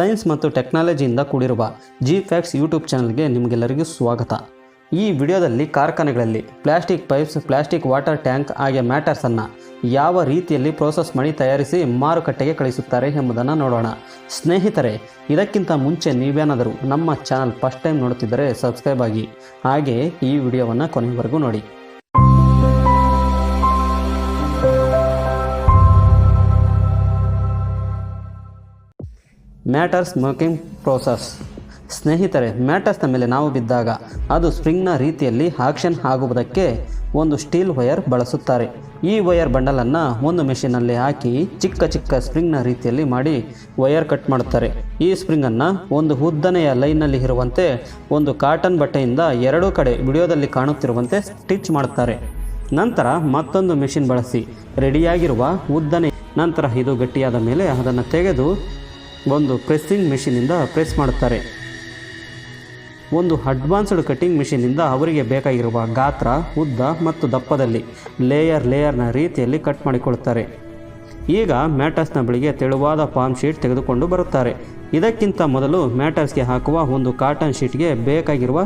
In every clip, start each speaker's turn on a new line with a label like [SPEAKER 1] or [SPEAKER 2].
[SPEAKER 1] Science ಮತ್ತು ಟೆಕ್ನಾಲಜಿಯಿಂದ ಕೂಡಿರುವ G facts YouTube ಚಾನಲ್ಗೆ ನಿಮಗೆಲ್ಲರಿಗೂ ಸ್ವಾಗತ. ಈ ವಿಡಿಯೋದಲ್ಲಿ ಕಾರ್ಖಾನೆಗಳಲ್ಲಿ plastic pipes, plastic water tank ಹಾಗೆ ಮ್ಯಾಟರ್ಸನ್ನು ಯಾವ ರೀತಿಯಲ್ಲಿ ಪ್ರೋಸೆಸ್ ಮಾಡಿ ತಯಾರಿಸಿ ಮಾರುಕಟ್ಟೆಗೆ ಕಳಿಸುತ್ತಾರೆ ಎಂಬುದನ್ನು ನೋಡೋಣ. ಸ್ನೇಹಿತರೆ, ಇದಕ್ಕಿಂತ ಮುಂಚೆ ನೀವೇನಾದರೂ ನಮ್ಮ ಚಾನಲ್ ಫಸ್ಟ್ ಟೈಮ್ ನೋಡುತ್ತಿದ್ದರೆ ಸಬ್ಸ್ಕ್ರೈಬ್ ಆಗಿ, ಹಾಗೆ ಈ ವಿಡಿಯೋವನ್ನು ಕೊನೆಯವರೆಗೂ ನೋಡಿ. Matters making process. ಸ್ನೇಹಿತರೆ, ಮ್ಯಾಟರ್ಸ್ನ ಮೇಲೆ ನಾವು ಬಿದ್ದಾಗ ಅದು ಸ್ಪ್ರಿಂಗ್ನ ರೀತಿಯಲ್ಲಿ ಆಕ್ಷನ್ ಆಗುವುದಕ್ಕೆ ಒಂದು ಸ್ಟೀಲ್ ವೈರ್ ಬಳಸುತ್ತಾರೆ. ಈ ವೈರ್ ಬಂಡಲನ್ನು ಒಂದು ಮೆಷಿನಲ್ಲಿ ಹಾಕಿ ಚಿಕ್ಕ ಚಿಕ್ಕ ಸ್ಪ್ರಿಂಗ್ನ ರೀತಿಯಲ್ಲಿ ಮಾಡಿ ವೈರ್ ಕಟ್ ಮಾಡುತ್ತಾರೆ. ಈ ಸ್ಪ್ರಿಂಗನ್ನು ಒಂದು ಉದ್ದನೆಯ ಲೈನ್ನಲ್ಲಿ ಇರುವಂತೆ ಒಂದು ಕಾಟನ್ ಬಟ್ಟೆಯಿಂದ ಎರಡೂ ಕಡೆ ವಿಡಿಯೋದಲ್ಲಿ ಕಾಣುತ್ತಿರುವಂತೆ ಸ್ಟಿಚ್ ಮಾಡುತ್ತಾರೆ. ನಂತರ ಮತ್ತೊಂದು ಮೆಷಿನ್ ಬಳಸಿ ರೆಡಿಯಾಗಿರುವ ಉದ್ದನೆ, ನಂತರ ಇದು ಗಟ್ಟಿಯಾದ ಮೇಲೆ ಅದನ್ನು ತೆಗೆದು ಒಂದು ಪ್ರೆಸ್ಸಿಂಗ್ ಮೆಷಿನಿಂದ ಪ್ರೆಸ್ ಮಾಡುತ್ತಾರೆ. ಒಂದು ಅಡ್ವಾನ್ಸ್ಡ್ ಕಟಿಂಗ್ ಮೆಷಿನಿಂದ ಅವರಿಗೆ ಬೇಕಾಗಿರುವ ಗಾತ್ರ, ಉದ್ದ ಮತ್ತು ದಪ್ಪದಲ್ಲಿ ಲೇಯರ್ನ ರೀತಿಯಲ್ಲಿ ಕಟ್ ಮಾಡಿಕೊಳ್ಳುತ್ತಾರೆ. ಈಗ ಮ್ಯಾಟರ್ಸ್ನ ಬಳಿಗೆ ತೆಳುವಾದ ಪಾಮ್ ಶೀಟ್ ತೆಗೆದುಕೊಂಡು ಬರುತ್ತಾರೆ. ಇದಕ್ಕಿಂತ ಮೊದಲು ಮ್ಯಾಟರ್ಸ್ಗೆ ಹಾಕುವ ಒಂದು ಕಾಟನ್ ಶೀಟ್ಗೆ ಬೇಕಾಗಿರುವ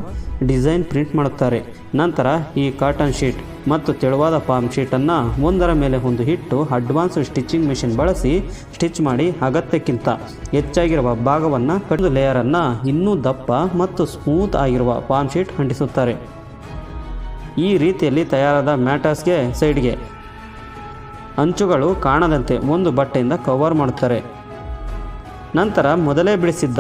[SPEAKER 1] ಡಿಸೈನ್ ಪ್ರಿಂಟ್ ಮಾಡುತ್ತಾರೆ. ನಂತರ ಈ ಕಾಟನ್ ಶೀಟ್ ಮತ್ತು ತೆಳುವಾದ ಪಾಮ್ ಶೀಟನ್ನು ಒಂದರ ಮೇಲೆ ಒಂದು ಇಟ್ಟು ಅಡ್ವಾನ್ಸ್ಡ್ ಸ್ಟಿಚಿಂಗ್ ಮೆಷಿನ್ ಬಳಸಿ ಸ್ಟಿಚ್ ಮಾಡಿ ಅಗತ್ಯಕ್ಕಿಂತ ಹೆಚ್ಚಾಗಿರುವ ಭಾಗವನ್ನು ಕಡಿದು ಲೇಯರನ್ನು ಇನ್ನೂ ದಪ್ಪ ಮತ್ತು ಸ್ಮೂತ್ ಆಗಿರುವ ಪಾಮ್ ಶೀಟ್ ಅಂಟಿಸುತ್ತಾರೆ. ಈ ರೀತಿಯಲ್ಲಿ ತಯಾರಾದ ಮ್ಯಾಟರ್ಸ್ಗೆ ಸೈಡ್ಗೆ ಅಂಚುಗಳು ಕಾಣದಂತೆ ಒಂದು ಬಟ್ಟೆಯಿಂದ ಕವರ್ ಮಾಡುತ್ತಾರೆ. ನಂತರ ಮೊದಲೇ ಬಿಡಿಸಿದ್ದ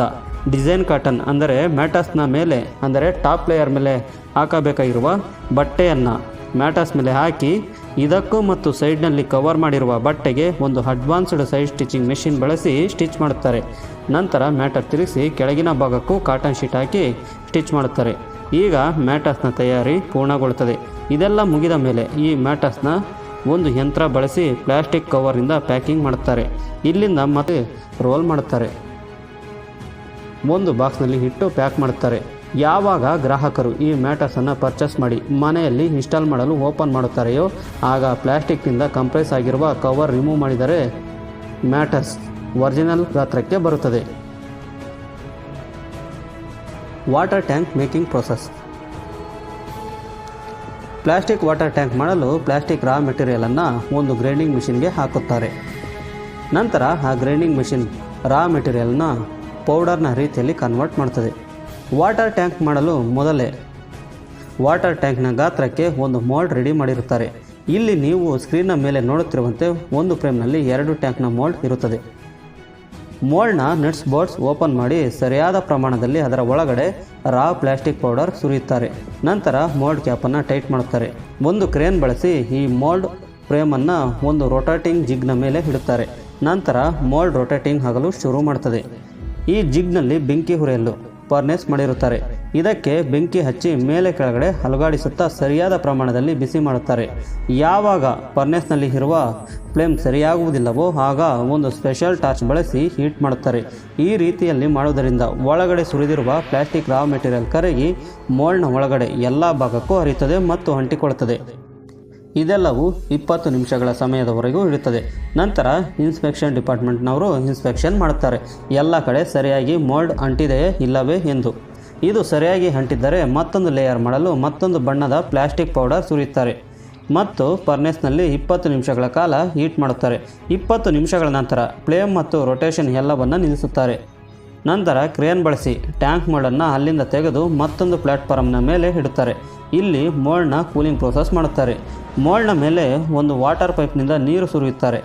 [SPEAKER 1] ಡಿಸೈನ್ ಕಾಟನ್ ಅಂದರೆ ಮ್ಯಾಟರ್ಸ್ನ ಮೇಲೆ, ಅಂದರೆ ಟಾಪ್ ಲೇಯರ್ ಮೇಲೆ ಹಾಕಬೇಕಾಗಿರುವ ಬಟ್ಟೆಯನ್ನು ಮ್ಯಾಟರ್ಸ್ ಮೇಲೆ ಹಾಕಿ ಇದಕ್ಕೂ ಮತ್ತು ಸೈಡ್ನಲ್ಲಿ ಕವರ್ ಮಾಡಿರುವ ಬಟ್ಟೆಗೆ ಒಂದು ಅಡ್ವಾನ್ಸ್ಡ್ ಸೈಡ್ ಸ್ಟಿಚಿಂಗ್ ಮೆಷಿನ್ ಬಳಸಿ ಸ್ಟಿಚ್ ಮಾಡುತ್ತಾರೆ. ನಂತರ ಮ್ಯಾಟರ್ ತಿರುಗಿಸಿ ಕೆಳಗಿನ ಭಾಗಕ್ಕೂ ಕಾಟನ್ ಶೀಟ್ ಹಾಕಿ ಸ್ಟಿಚ್ ಮಾಡುತ್ತಾರೆ. ಈಗ ಮ್ಯಾಟರ್ಸ್ನ ತಯಾರಿ ಪೂರ್ಣಗೊಳ್ಳುತ್ತದೆ. ಇದೆಲ್ಲ ಮುಗಿದ ಮೇಲೆ ಈ ಮ್ಯಾಟರ್ಸ್ನ ಒಂದು ಯಂತ್ರ ಬಳಸಿ ಪ್ಲಾಸ್ಟಿಕ್ ಕವರಿಂದ ಪ್ಯಾಕಿಂಗ್ ಮಾಡುತ್ತಾರೆ. ಇಲ್ಲಿಂದ ಮತ್ತೆ ರೋಲ್ ಮಾಡುತ್ತಾರೆ. ಒಂದು ಬಾಕ್ಸ್ನಲ್ಲಿ ಇಟ್ಟು ಪ್ಯಾಕ್ ಮಾಡುತ್ತಾರೆ. ಯಾವಾಗ ಗ್ರಾಹಕರು ಈ ಮ್ಯಾಟರ್ಸನ್ನು ಪರ್ಚೇಸ್ ಮಾಡಿ ಮನೆಯಲ್ಲಿ ಇನ್ಸ್ಟಾಲ್ ಮಾಡಲು ಓಪನ್ ಮಾಡುತ್ತಾರೆಯೋ ಆಗ ಪ್ಲಾಸ್ಟಿಕ್ನಿಂದ ಕಂಪ್ರೆಸ್ ಆಗಿರುವ ಕವರ್ ರಿಮೂವ್ ಮಾಡಿದರೆ ಮ್ಯಾಟರ್ಸ್ ಒರಿಜಿನಲ್ ಗಾತ್ರಕ್ಕೆ ಬರುತ್ತದೆ. Water tank making process. Plastic water tank ಮಾಡಲು ಪ್ಲಾಸ್ಟಿಕ್ ರಾ ಮೆಟೀರಿಯಲನ್ನು ಒಂದು ಗ್ರೈಂಡಿಂಗ್ ಮಿಷಿನ್ಗೆ ಹಾಕುತ್ತಾರೆ. ನಂತರ ಆ ಗ್ರೈಂಡಿಂಗ್ ಮಿಷಿನ್ ರಾ ಮೆಟೀರಿಯಲ್ನ ಪೌಡರ್ನ ರೀತಿಯಲ್ಲಿ ಕನ್ವರ್ಟ್ ಮಾಡ್ತದೆ. ವಾಟರ್ ಟ್ಯಾಂಕ್ ಮಾಡಲು ಮೊದಲೇ ವಾಟರ್ ಟ್ಯಾಂಕ್ನ ಗಾತ್ರಕ್ಕೆ ಒಂದು ಮೋಲ್ಡ್ ರೆಡಿ ಮಾಡಿರುತ್ತಾರೆ. ಇಲ್ಲಿ ನೀವು ಸ್ಕ್ರೀನ್ನ ಮೇಲೆ ನೋಡುತ್ತಿರುವಂತೆ ಒಂದು ಫ್ರೇಮ್ನಲ್ಲಿ 2 ಟ್ಯಾಂಕ್ನ ಮೋಲ್ಡ್ ಇರುತ್ತದೆ. ಮೋಲ್ಡ್ನ ನಟ್ಸ್ ಬೋಲ್ಟ್ಸ್ ಓಪನ್ ಮಾಡಿ ಸರಿಯಾದ ಪ್ರಮಾಣದಲ್ಲಿ ಅದರ ಒಳಗಡೆ ರಾ ಪ್ಲಾಸ್ಟಿಕ್ ಪೌಡರ್ ಸುರಿಯುತ್ತಾರೆ. ನಂತರ ಮೋಲ್ಡ್ ಕ್ಯಾಪನ್ನು ಟೈಟ್ ಮಾಡುತ್ತಾರೆ. ಒಂದು ಕ್ರೇನ್ ಬಳಸಿ ಈ ಮೋಲ್ಡ್ ಫ್ರೇಮನ್ನು ಒಂದು ರೊಟೇಟಿಂಗ್ ಜಿಗ್ನ ಮೇಲೆ ಇಡುತ್ತಾರೆ. ನಂತರ ಮೋಲ್ಡ್ ರೊಟೇಟಿಂಗ್ ಆಗಲು ಶುರು ಮಾಡುತ್ತದೆ. ಈ ಜಿಗ್ನಲ್ಲಿ ಬೆಂಕಿ ಹುರಿಯಲು ಫರ್ನೇಸ್ ಮಾಡಿರುತ್ತಾರೆ. ಇದಕ್ಕೆ ಬೆಂಕಿ ಹಚ್ಚಿ ಮೇಲೆ ಕೆಳಗಡೆ ಅಲುಗಾಡಿಸುತ್ತಾ ಸರಿಯಾದ ಪ್ರಮಾಣದಲ್ಲಿ ಬಿಸಿ ಮಾಡುತ್ತಾರೆ. ಯಾವಾಗ ಫರ್ನೇಸ್ನಲ್ಲಿ ಇರುವ ಫ್ಲೇಮ್ ಸರಿಯಾಗುವುದಿಲ್ಲವೋ ಆಗ ಒಂದು ಸ್ಪೆಷಲ್ ಟಾರ್ಚ್ ಬಳಸಿ ಹೀಟ್ ಮಾಡುತ್ತಾರೆ. ಈ ರೀತಿಯಲ್ಲಿ ಮಾಡುವುದರಿಂದ ಒಳಗಡೆ ಸುರಿದಿರುವ ಪ್ಲಾಸ್ಟಿಕ್ ರಾ ಮೆಟೀರಿಯಲ್ ಕರಗಿ ಮೋಲ್ಡ್ನ ಒಳಗಡೆ ಎಲ್ಲ ಭಾಗಕ್ಕೂ ಹರಿಯುತ್ತದೆ ಮತ್ತು ಅಂಟಿಕೊಳ್ಳುತ್ತದೆ. ಇದೆಲ್ಲವೂ 20 ನಿಮಿಷಗಳ ಸಮಯದವರೆಗೂ ಇರುತ್ತದೆ. ನಂತರ ಇನ್ಸ್ಪೆಕ್ಷನ್ ಡಿಪಾರ್ಟ್ಮೆಂಟ್ನವರು ಇನ್ಸ್ಪೆಕ್ಷನ್ ಮಾಡುತ್ತಾರೆ, ಎಲ್ಲ ಕಡೆ ಸರಿಯಾಗಿ ಮೋಲ್ಡ್ ಅಂಟಿದೆಯೇ ಇಲ್ಲವೇ ಎಂದು. ಇದು ಸರಿಯಾಗಿ ಅಂಟಿದ್ದರೆ ಮತ್ತೊಂದು ಲೇಯರ್ ಮಾಡಲು ಮತ್ತೊಂದು ಬಣ್ಣದ ಪ್ಲಾಸ್ಟಿಕ್ ಪೌಡರ್ ಸುರಿಯುತ್ತಾರೆ ಮತ್ತು ಫರ್ನೇಸ್ನಲ್ಲಿ 20 ನಿಮಿಷಗಳ ಕಾಲ ಹೀಟ್ ಮಾಡುತ್ತಾರೆ. 20 ನಿಮಿಷಗಳ ನಂತರ ಫ್ಲೇಮ್ ಮತ್ತು ರೊಟೇಷನ್ ಎಲ್ಲವನ್ನು ನಿಲ್ಲಿಸುತ್ತಾರೆ. ನಂತರ ಕ್ರೇನ್ ಬಳಸಿ ಟ್ಯಾಂಕ್ ಮೋಲ್ಡನ್ನು ಅಲ್ಲಿಂದ ತೆಗೆದು ಮತ್ತೊಂದು ಪ್ಲಾಟ್ಫಾರ್ಮ್ನ ಮೇಲೆ ಇಡುತ್ತಾರೆ. ಇಲ್ಲಿ ಮೋಲ್ಡ್ನ ಕೂಲಿಂಗ್ ಪ್ರೋಸೆಸ್ ಮಾಡುತ್ತಾರೆ. ಮೋಲ್ಡ್ನ ಮೇಲೆ ಒಂದು ವಾಟರ್ ಪೈಪ್ನಿಂದ ನೀರು ಸುರಿಯುತ್ತಾರೆ.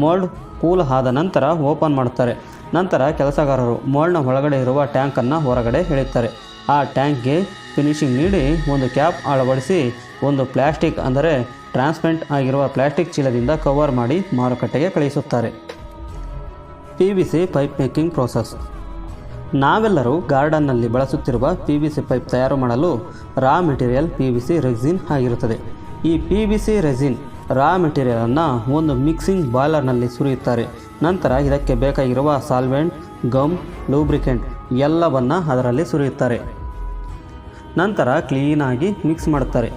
[SPEAKER 1] ಮೋಲ್ಡ್ ಕೂಲ್ ಆದ ನಂತರ ಓಪನ್ ಮಾಡುತ್ತಾರೆ. ನಂತರ ಕೆಲಸಗಾರರು ಮೋಲ್ಡ್ನ ಒಳಗಡೆ ಇರುವ ಟ್ಯಾಂಕನ್ನು ಹೊರಗಡೆ ಎಳೆಯುತ್ತಾರೆ. ಆ ಟ್ಯಾಂಕ್ಗೆ ಫಿನಿಶಿಂಗ್ ನೀಡಿ ಒಂದು ಕ್ಯಾಪ್ ಅಳವಡಿಸಿ ಒಂದು ಪ್ಲಾಸ್ಟಿಕ್, ಅಂದರೆ ಟ್ರಾನ್ಸ್ಪರೆಂಟ್ ಆಗಿರುವ ಪ್ಲಾಸ್ಟಿಕ್ ಚೀಲದಿಂದ ಕವರ್ ಮಾಡಿ ಮಾರುಕಟ್ಟೆಗೆ ಕಳುಹಿಸುತ್ತಾರೆ. PVC pipe making process. ನಾವೆಲ್ಲರೂ ಗಾರ್ಡನ್ನಲ್ಲಿ ಬಳಸುತ್ತಿರುವ PVC ಪೈಪ್ ತಯಾರು ಮಾಡಲು ರಾ ಮೆಟೀರಿಯಲ್ PVC ರೆಸಿನ್ ಆಗಿರುತ್ತದೆ. ಈ PVC ರೆಸಿನ್ ರಾ ಮೆಟೀರಿಯಲನ್ನು ಒಂದು ಮಿಕ್ಸಿಂಗ್ ಬಾಯ್ಲರ್ನಲ್ಲಿ ಸುರಿಯುತ್ತಾರೆ. ನಂತರ ಇದಕ್ಕೆ ಬೇಕಾಗಿರುವ ಸಾಲ್ವೆಂಟ್, ಗಮ್, ಲೂಬ್ರಿಕೆಂಟ್ ಎಲ್ಲವನ್ನು ಅದರಲ್ಲಿ ಸುರಿಯುತ್ತಾರೆ. ನಂತರ ಕ್ಲೀನಾಗಿ ಮಿಕ್ಸ್ ಮಾಡುತ್ತಾರೆ.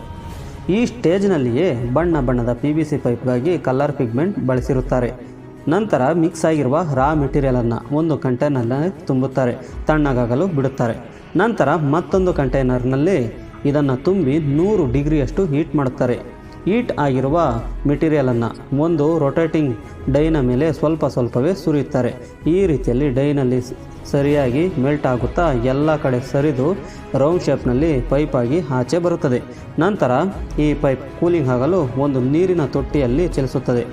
[SPEAKER 1] ಈ ಸ್ಟೇಜ್ನಲ್ಲಿಯೇ ಬಣ್ಣ ಬಣ್ಣದ PVC ಪೈಪ್ಗಾಗಿ ಕಲರ್ ಪಿಗ್ಮೆಂಟ್ ಬಳಸಿರುತ್ತಾರೆ. ನಂತರ ಮಿಕ್ಸ್ ಆಗಿರುವ ರಾ ಮೆಟೀರಿಯಲನ್ನು ಒಂದು ಕಂಟೈನರ್ನಲ್ಲಿ ತುಂಬುತ್ತಾರೆ, ತಣ್ಣಗಾಗಲು ಬಿಡುತ್ತಾರೆ. ನಂತರ ಮತ್ತೊಂದು ಕಂಟೈನರ್ನಲ್ಲಿ ಇದನ್ನು ತುಂಬಿ 100 ಡಿಗ್ರಿಯಷ್ಟು ಹೀಟ್ ಮಾಡುತ್ತಾರೆ. ಹೀಟ್ ಆಗಿರುವ ಮೆಟೀರಿಯಲನ್ನು ಒಂದು ರೊಟೇಟಿಂಗ್ ಡೈನ ಮೇಲೆ ಸ್ವಲ್ಪವೇ ಸುರಿಯುತ್ತಾರೆ. ಈ ರೀತಿಯಲ್ಲಿ ಡೈನಲ್ಲಿ ಸರಿಯಾಗಿ ಮೆಲ್ಟ್ ಆಗುತ್ತಾ ಎಲ್ಲ ಕಡೆ ಸರಿದು ರೌಂಡ್ ಶೇಪ್ನಲ್ಲಿ ಪೈಪಾಗಿ ಆಚೆ ಬರುತ್ತದೆ. ನಂತರ ಈ ಪೈಪ್ ಕೂಲಿಂಗ್ ಆಗಲು ಒಂದು ನೀರಿನ ತೊಟ್ಟಿಯಲ್ಲಿ ಚಲಿಸುತ್ತದೆ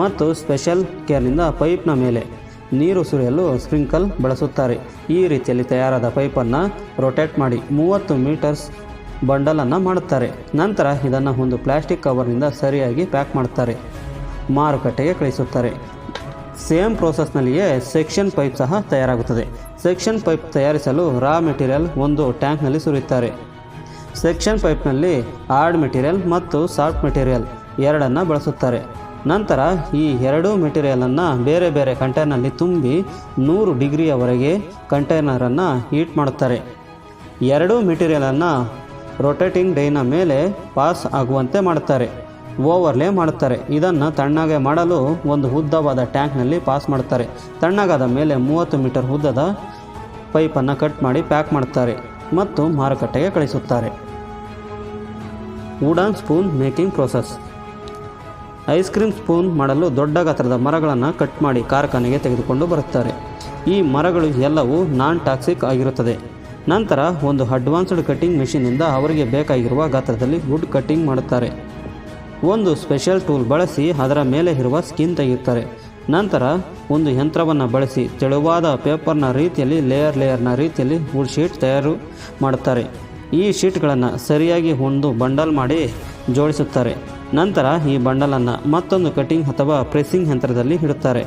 [SPEAKER 1] ಮತ್ತು ಸ್ಪೆಷಲ್ ಕೇರ್ನಿಂದ ಪೈಪ್ನ ಮೇಲೆ ನೀರು ಸುರಿಯಲು ಸ್ಪ್ರಿಂಕಲ್ ಬಳಸುತ್ತಾರೆ. ಈ ರೀತಿಯಲ್ಲಿ ತಯಾರಾದ ಪೈಪನ್ನು ರೊಟೇಟ್ ಮಾಡಿ 30 ಮೀಟರ್ಸ್ ಬಂಡಲನ್ನು ಮಾಡುತ್ತಾರೆ. ನಂತರ ಇದನ್ನು ಒಂದು ಪ್ಲಾಸ್ಟಿಕ್ ಕವರ್ನಿಂದ ಸರಿಯಾಗಿ ಪ್ಯಾಕ್ ಮಾಡುತ್ತಾರೆ, ಮಾರುಕಟ್ಟೆಗೆ ಕಳಿಸುತ್ತಾರೆ. ಸೇಮ್ ಪ್ರೋಸೆಸ್ನಲ್ಲಿಯೇ ಸೆಕ್ಷನ್ ಪೈಪ್ ಸಹ ತಯಾರಾಗುತ್ತದೆ. ಸೆಕ್ಷನ್ ಪೈಪ್ ತಯಾರಿಸಲು ರಾ ಮೆಟೀರಿಯಲ್ ಒಂದು ಟ್ಯಾಂಕ್ನಲ್ಲಿ ಸುರಿಯುತ್ತಾರೆ. ಸೆಕ್ಷನ್ ಪೈಪ್ನಲ್ಲಿ ಹಾರ್ಡ್ ಮೆಟೀರಿಯಲ್ ಮತ್ತು ಸಾಫ್ಟ್ ಮೆಟೀರಿಯಲ್ ಎರಡನ್ನು ಬಳಸುತ್ತಾರೆ. ನಂತರ ಈ ಎರಡೂ ಮೆಟೀರಿಯಲನ್ನು ಬೇರೆ ಬೇರೆ ಕಂಟೈನರ್ನಲ್ಲಿ ತುಂಬಿ 100 ಡಿಗ್ರಿಯವರೆಗೆ ಕಂಟೈನರನ್ನು ಹೀಟ್ ಮಾಡುತ್ತಾರೆ. ಎರಡೂ ಮೆಟೀರಿಯಲನ್ನು ರೊಟೇಟಿಂಗ್ ಡೈನ ಮೇಲೆ ಪಾಸ್ ಆಗುವಂತೆ ಮಾಡುತ್ತಾರೆ, ಓವರ್ಲೇ ಮಾಡುತ್ತಾರೆ. ಇದನ್ನು ತಣ್ಣಗೆ ಮಾಡಲು ಒಂದು ಉದ್ದವಾದ ಟ್ಯಾಂಕ್ನಲ್ಲಿ ಪಾಸ್ ಮಾಡುತ್ತಾರೆ. ತಣ್ಣಗಾದ ಮೇಲೆ 30 ಮೀಟರ್ ಉದ್ದದ ಪೈಪನ್ನು ಕಟ್ ಮಾಡಿ ಪ್ಯಾಕ್ ಮಾಡುತ್ತಾರೆ ಮತ್ತು ಮಾರುಕಟ್ಟೆಗೆ ಕಳಿಸುತ್ತಾರೆ. Wooden spoon making process. Ice cream spoon ಮಾಡಲು ದೊಡ್ಡ ಗಾತ್ರದ ಮರಗಳನ್ನು ಕಟ್ ಮಾಡಿ ಕಾರ್ಖಾನೆಗೆ ತೆಗೆದುಕೊಂಡು ಬರುತ್ತಾರೆ. ಈ ಮರಗಳು ಎಲ್ಲವೂ ನಾನ್ ಟಾಕ್ಸಿಕ್ ಆಗಿರುತ್ತದೆ. ನಂತರ ಒಂದು ಅಡ್ವಾನ್ಸ್ಡ್ ಕಟ್ಟಿಂಗ್ ಮೆಷಿನಿಂದ ಅವರಿಗೆ ಬೇಕಾಗಿರುವ ಗಾತ್ರದಲ್ಲಿ ವುಡ್ ಕಟ್ಟಿಂಗ್ ಮಾಡುತ್ತಾರೆ. ಒಂದು ಸ್ಪೆಷಲ್ ಟೂಲ್ ಬಳಸಿ ಅದರ ಮೇಲೆ ಇರುವ ಸ್ಕಿನ್ ತೆಗೆಯುತ್ತಾರೆ. ನಂತರ ಒಂದು ಯಂತ್ರವನ್ನು ಬಳಸಿ ತೆಳುವಾದ ಪೇಪರ್ನ ರೀತಿಯಲ್ಲಿ ಲೇಯರ್ನ ರೀತಿಯಲ್ಲಿ ವುಡ್ ಶೀಟ್ ತಯಾರು ಮಾಡುತ್ತಾರೆ. ಈ ಶೀಟ್ಗಳನ್ನು ಸರಿಯಾಗಿ ಒಂದು ಬಂಡಲ್ ಮಾಡಿ ಜೋಡಿಸುತ್ತಾರೆ. ನಂತರ ಈ ಬಂಡಲನ್ನು ಮತ್ತೊಂದು ಕಟಿಂಗ್ ಅಥವಾ ಪ್ರೆಸ್ಸಿಂಗ್ ಯಂತ್ರದಲ್ಲಿ ಇಡುತ್ತಾರೆ.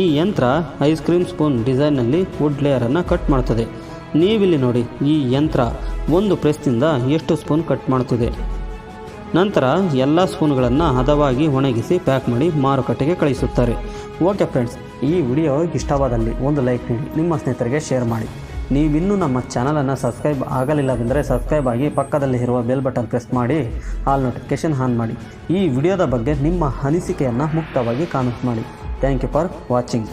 [SPEAKER 1] ಈ ಯಂತ್ರ ಐಸ್ ಕ್ರೀಮ್ ಸ್ಪೂನ್ ಡಿಸೈನ್ನಲ್ಲಿ ವುಡ್ ಲೇಯರನ್ನು ಕಟ್ ಮಾಡುತ್ತದೆ. ನೀವಿಲ್ಲಿ ನೋಡಿ, ಈ ಯಂತ್ರ ಒಂದು ಪ್ರೆಸ್ನಿಂದ ಎಷ್ಟು ಸ್ಪೂನ್ ಕಟ್ ಮಾಡುತ್ತಿದೆ. ನಂತರ ಎಲ್ಲ ಸ್ಪೂನ್ಗಳನ್ನು ಹದವಾಗಿ ಒಣಗಿಸಿ ಪ್ಯಾಕ್ ಮಾಡಿ ಮಾರುಕಟ್ಟೆಗೆ ಕಳಿಸುತ್ತಾರೆ. ಓಕೆ ಫ್ರೆಂಡ್ಸ್, ಈ ವಿಡಿಯೋ ಇಷ್ಟವಾದಲ್ಲಿ ಒಂದು ಲೈಕ್ ನೀಡಿ, ನಿಮ್ಮ ಸ್ನೇಹಿತರಿಗೆ ಶೇರ್ ಮಾಡಿ. ನೀವಿನ್ನೂ ನಮ್ಮ ಚಾನಲನ್ನು ಸಬ್ಸ್ಕ್ರೈಬ್ ಆಗಲಿಲ್ಲವೆಂದರೆ ಸಬ್ಸ್ಕ್ರೈಬ್ ಆಗಿ ಪಕ್ಕದಲ್ಲಿ ಇರುವ ಬೆಲ್ ಬಟನ್ ಪ್ರೆಸ್ ಮಾಡಿ ಆಲ್ ನೋಟಿಫಿಕೇಷನ್ ಆನ್ ಮಾಡಿ. ಈ ವಿಡಿಯೋದ ಬಗ್ಗೆ ನಿಮ್ಮ ಅನಿಸಿಕೆಯನ್ನು ಮುಕ್ತವಾಗಿ ಕಾಮೆಂಟ್ ಮಾಡಿ. Thank you for watching.